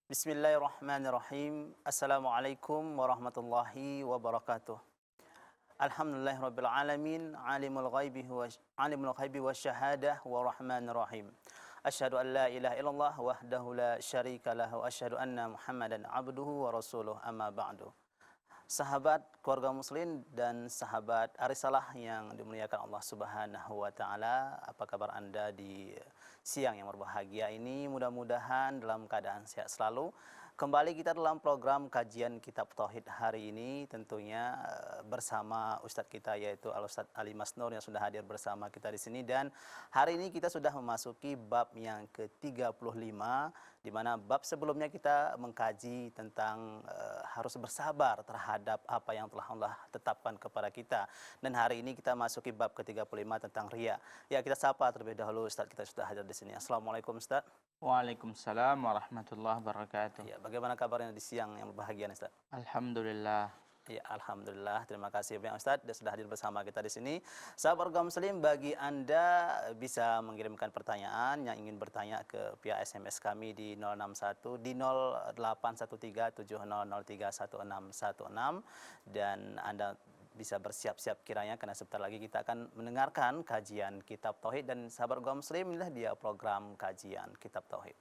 Bismillahirrahmanirrahim. Assalamualaikum warahmatullahi wabarakatuh. Alhamdulillahirabbil alamin, alimul ghaibi wasyahadah warahmanir rahim. Asyhadu an la ilaha illallah wahdahu la syarika lahu, asyhadu anna Muhammadan abduhu wa rasuluh, amma ba'du. Sahabat keluarga muslim dan sahabat Arisalah yang dimuliakan Allah Subhanahu wa taala, apa kabar Anda di siang yang berbahagia ini? Mudah-mudahan dalam keadaan sehat selalu. Kembali kita dalam program kajian Kitab Tauhid hari ini, tentunya bersama Ustadz kita, yaitu Al-Ustadz Ali Masnur yang sudah hadir bersama kita di sini. Dan hari ini kita sudah memasuki bab yang ke-35, di mana bab sebelumnya kita mengkaji tentang harus bersabar terhadap apa yang telah Allah tetapkan kepada kita. Dan hari ini kita masuki bab ke-35 tentang riya. Ya, kita sapa terlebih dahulu Ustadz kita sudah hadir di sini. Assalamualaikum Ustadz. Waalaikumsalam warahmatullahi wabarakatuh. Ya, bagaimana kabarnya di siang yang berbahagia Ustaz? Alhamdulillah. Ya, alhamdulillah. Terima kasih banyak Ustaz sudah hadir bersama kita di sini. Sahabat kaum muslim, bagi Anda bisa mengirimkan pertanyaan yang ingin bertanya ke via SMS kami di 061 di 081370031616 dan Anda bisa bersiap-siap kiranya karena sebentar lagi kita akan mendengarkan kajian Kitab Tauhid. Dan sahabat kaum muslim, inilah dia program kajian Kitab Tauhid.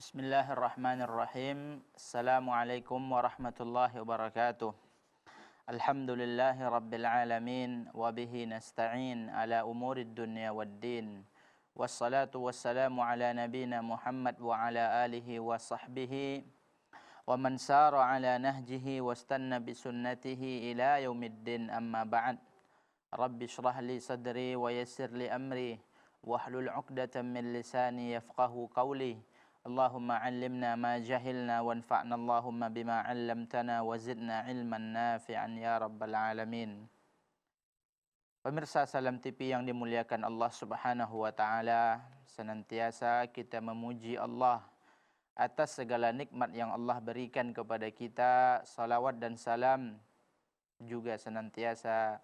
Bismillahirrahmanirrahim. Assalamualaikum warahmatullahi wabarakatuh. Alhamdulillahi rabbil alamin wa bihi nasta'in ala umurid dunya waddin. Wassalatu wassalamu ala nabina Muhammad wa ala alihi wa sahbihi wa man sara ala nahjihi wastanna bisunnatihi ila yaumiddin, amma ba'd. Rabbi shrah li sadri wa yassir li amri wahlul 'uqdatam min lisani yafqahu qawli. Allahumma 'allimna ma jahilna wanfa'na Allahumma bima 'allamtana wa zidna ilman nafi'an ya rabbal alamin. Pemirsa Salam TV yang dimuliakan Allah Subhanahu wa taala, senantiasa kita memuji Allah atas segala nikmat yang Allah berikan kepada kita. Salawat dan salam juga senantiasa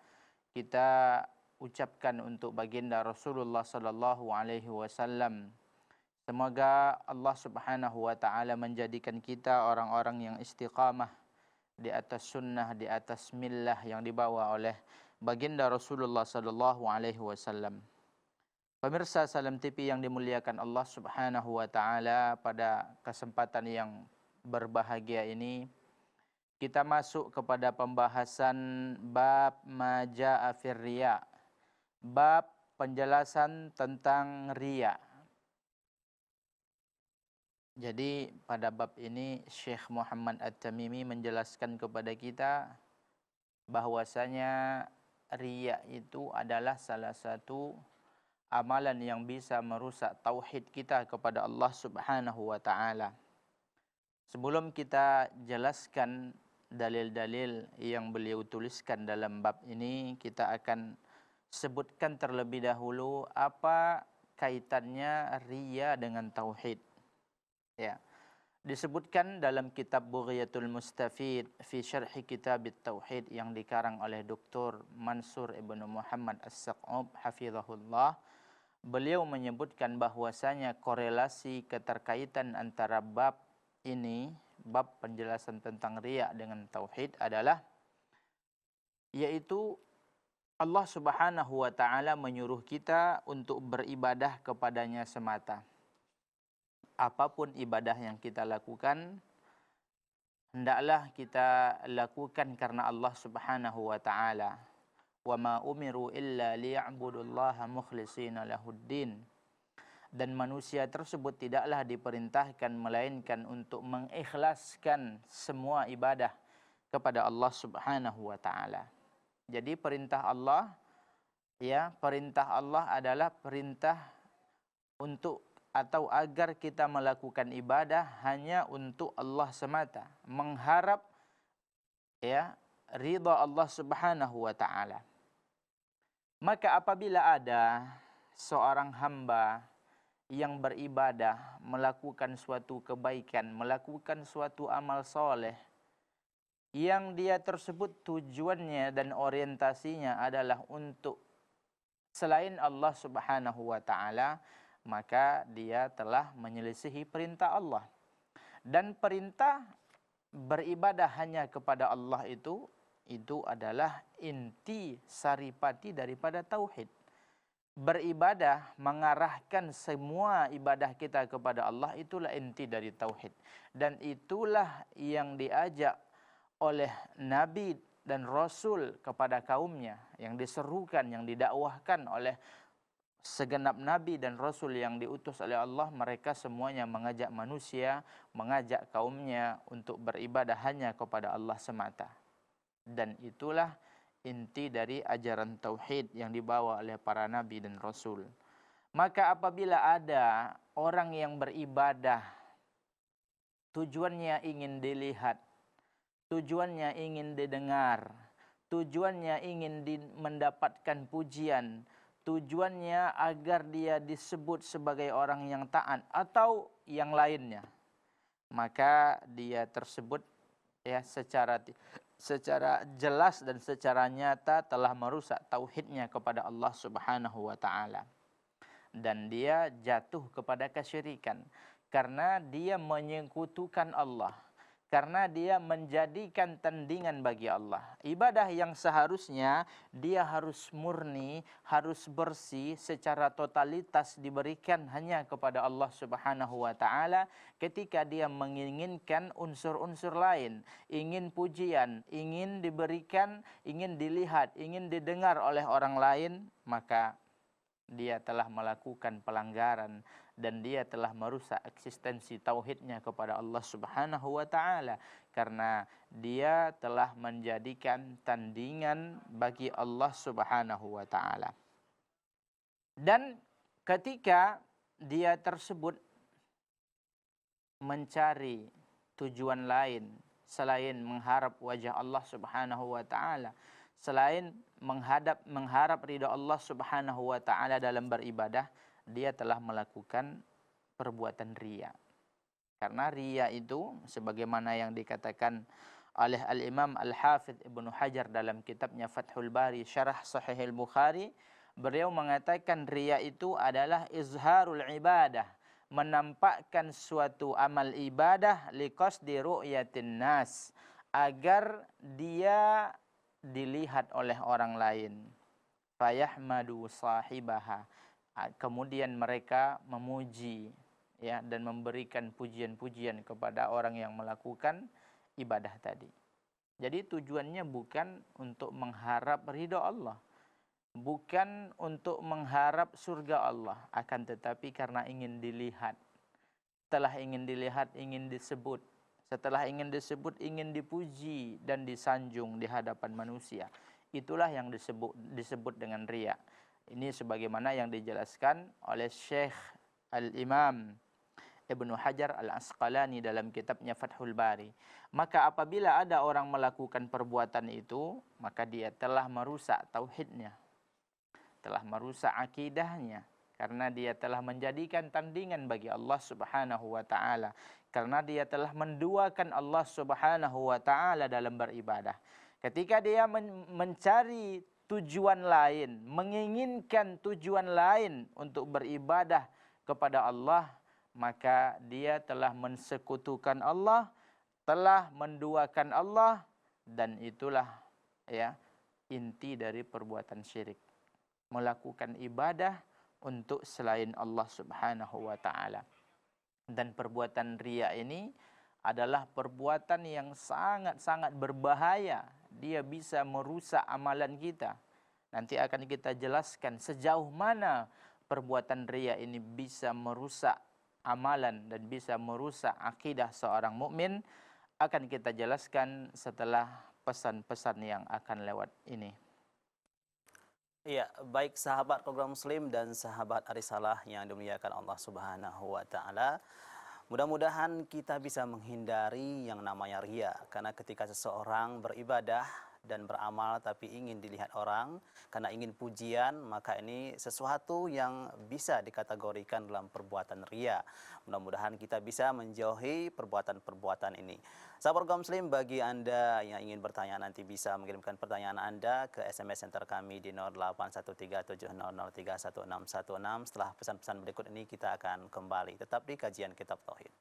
kita ucapkan untuk baginda Rasulullah sallallahu alaihi wasallam. Semoga Allah Subhanahu wa taala menjadikan kita orang-orang yang istiqamah di atas sunnah, di atas millah yang dibawa oleh baginda Rasulullah sallallahu alaihi wasallam. Pemirsa Salam TV yang dimuliakan Allah Subhanahu wa taala, pada kesempatan yang berbahagia ini kita masuk kepada pembahasan bab majaa fir riya. Bab penjelasan tentang riya. Jadi pada bab ini Syekh Muhammad At-Tamimi menjelaskan kepada kita bahwasanya riya itu adalah salah satu amalan yang bisa merusak tauhid kita kepada Allah Subhanahu wa taala. Sebelum kita jelaskan dalil-dalil yang beliau tuliskan dalam bab ini, kita akan sebutkan terlebih dahulu apa kaitannya riya dengan tauhid. Ya. Disebutkan dalam kitab Bughiyatul Mustafid fi Syarhi Kitab Tauhid yang dikarang oleh Dr. Mansur Ibnu Muhammad As-Saqub hafizahullah. Beliau menyebutkan bahwasanya korelasi keterkaitan antara bab ini, bab penjelasan tentang riya dengan tauhid adalah, yaitu Allah Subhanahu wa taala menyuruh kita untuk beribadah kepadanya semata. Apapun ibadah yang kita lakukan, hendaklah kita lakukan karena Allah Subhanahu wa taala. Wa ma umiru illa liya'budullaha mukhlishina lahuddin. Dan manusia tersebut tidaklah diperintahkan melainkan untuk mengikhlaskan semua ibadah kepada Allah Subhanahu wa taala. Jadi perintah Allah, ya, perintah Allah adalah perintah untuk atau agar kita melakukan ibadah hanya untuk Allah semata, mengharap, ya, ridha Allah Subhanahu wa taala. Maka apabila ada seorang hamba yang beribadah, melakukan suatu kebaikan, melakukan suatu amal soleh, yang dia tersebut tujuannya dan orientasinya adalah untuk selain Allah Subhanahu wa taala, maka dia telah menyelisihi perintah Allah. Dan perintah beribadah hanya kepada Allah itu adalah inti saripati daripada tauhid. Beribadah mengarahkan semua ibadah kita kepada Allah, itulah inti dari tauhid. Dan itulah yang diajak oleh Nabi dan Rasul kepada kaumnya, yang diserukan, yang didakwahkan oleh segenap Nabi dan Rasul yang diutus oleh Allah. Mereka semuanya mengajak manusia, mengajak kaumnya untuk beribadah hanya kepada Allah semata. Dan itulah inti dari ajaran tauhid yang dibawa oleh para nabi dan rasul. Maka apabila ada orang yang beribadah tujuannya ingin dilihat, tujuannya ingin didengar, tujuannya ingin mendapatkan pujian, tujuannya agar dia disebut sebagai orang yang taat atau yang lainnya, maka dia tersebut ya secara jelas dan secara nyata telah merusak tauhidnya kepada Allah Subhanahu wa taala. Dan dia jatuh kepada kesyirikan karena dia menyekutukan Allah, karena dia menjadikan tandingan bagi Allah. Ibadah yang seharusnya dia harus murni, harus bersih secara totalitas diberikan hanya kepada Allah Subhanahu wa taala, ketika dia menginginkan unsur-unsur lain, ingin pujian, ingin diberikan, ingin dilihat, ingin didengar oleh orang lain, maka dia telah melakukan pelanggaran dan dia telah merusak eksistensi tauhidnya kepada Allah Subhanahu wa taala, karena dia telah menjadikan tandingan bagi Allah Subhanahu wa taala. Dan ketika dia tersebut mencari tujuan lain selain mengharap wajah Allah Subhanahu wa taala, selain mengharap ridha Allah Subhanahu wa taala dalam beribadah, dia telah melakukan perbuatan riya. Karena riya itu sebagaimana yang dikatakan oleh Al-Imam Al-Hafidh Ibnu Hajar dalam kitabnya Fathul Bari Syarah Sahih Al-Bukhari, beliau mengatakan riya itu adalah izharul ibadah, menampakkan suatu amal ibadah liqasdi ru'yatin nas, agar dia dilihat oleh orang lain. Fayahmadu sahibaha, kemudian mereka memuji ya dan memberikan pujian-pujian kepada orang yang melakukan ibadah tadi. Jadi tujuannya bukan untuk mengharap ridha Allah, bukan untuk mengharap surga Allah, akan tetapi karena ingin dilihat. Setelah ingin dilihat, ingin disebut. Setelah ingin disebut, ingin dipuji dan disanjung di hadapan manusia. Itulah yang disebut dengan riya. Ini sebagaimana yang dijelaskan oleh Syekh Al-Imam Ibnu Hajar Al-Asqalani dalam kitabnya Fathul Bari. Maka apabila ada orang melakukan perbuatan itu, maka dia telah merusak tauhidnya, telah merusak akidahnya, karena dia telah menjadikan tandingan bagi Allah Subhanahu wa taala, karena dia telah menduakan Allah Subhanahu wa taala dalam beribadah. Ketika dia mencari tujuan lain, menginginkan tujuan lain untuk beribadah kepada Allah, maka dia telah mensekutukan Allah, telah menduakan Allah, dan itulah ya inti dari perbuatan syirik. Melakukan ibadah untuk selain Allah Subhanahu wa taala. Dan perbuatan riya ini adalah perbuatan yang sangat-sangat berbahaya. Dia bisa merusak amalan kita. Nanti akan kita jelaskan sejauh mana perbuatan riya ini bisa merusak amalan dan bisa merusak akidah seorang mukmin. Akan kita jelaskan setelah pesan-pesan yang akan lewat ini. Iya, baik sahabat program Muslim dan sahabat Arisalah yang dimuliakan Allah Subhanahu wa taala. Mudah-mudahan kita bisa menghindari yang namanya riya, karena ketika seseorang beribadah dan beramal tapi ingin dilihat orang karena ingin pujian, maka ini sesuatu yang bisa dikategorikan dalam perbuatan ria. Mudah-mudahan kita bisa menjauhi perbuatan-perbuatan ini. Sahabat kaum muslim, bagi Anda yang ingin bertanya nanti bisa mengirimkan pertanyaan Anda ke SMS center kami di 081370031616. Setelah pesan-pesan berikut ini kita akan kembali tetap di kajian Kitab Tauhid.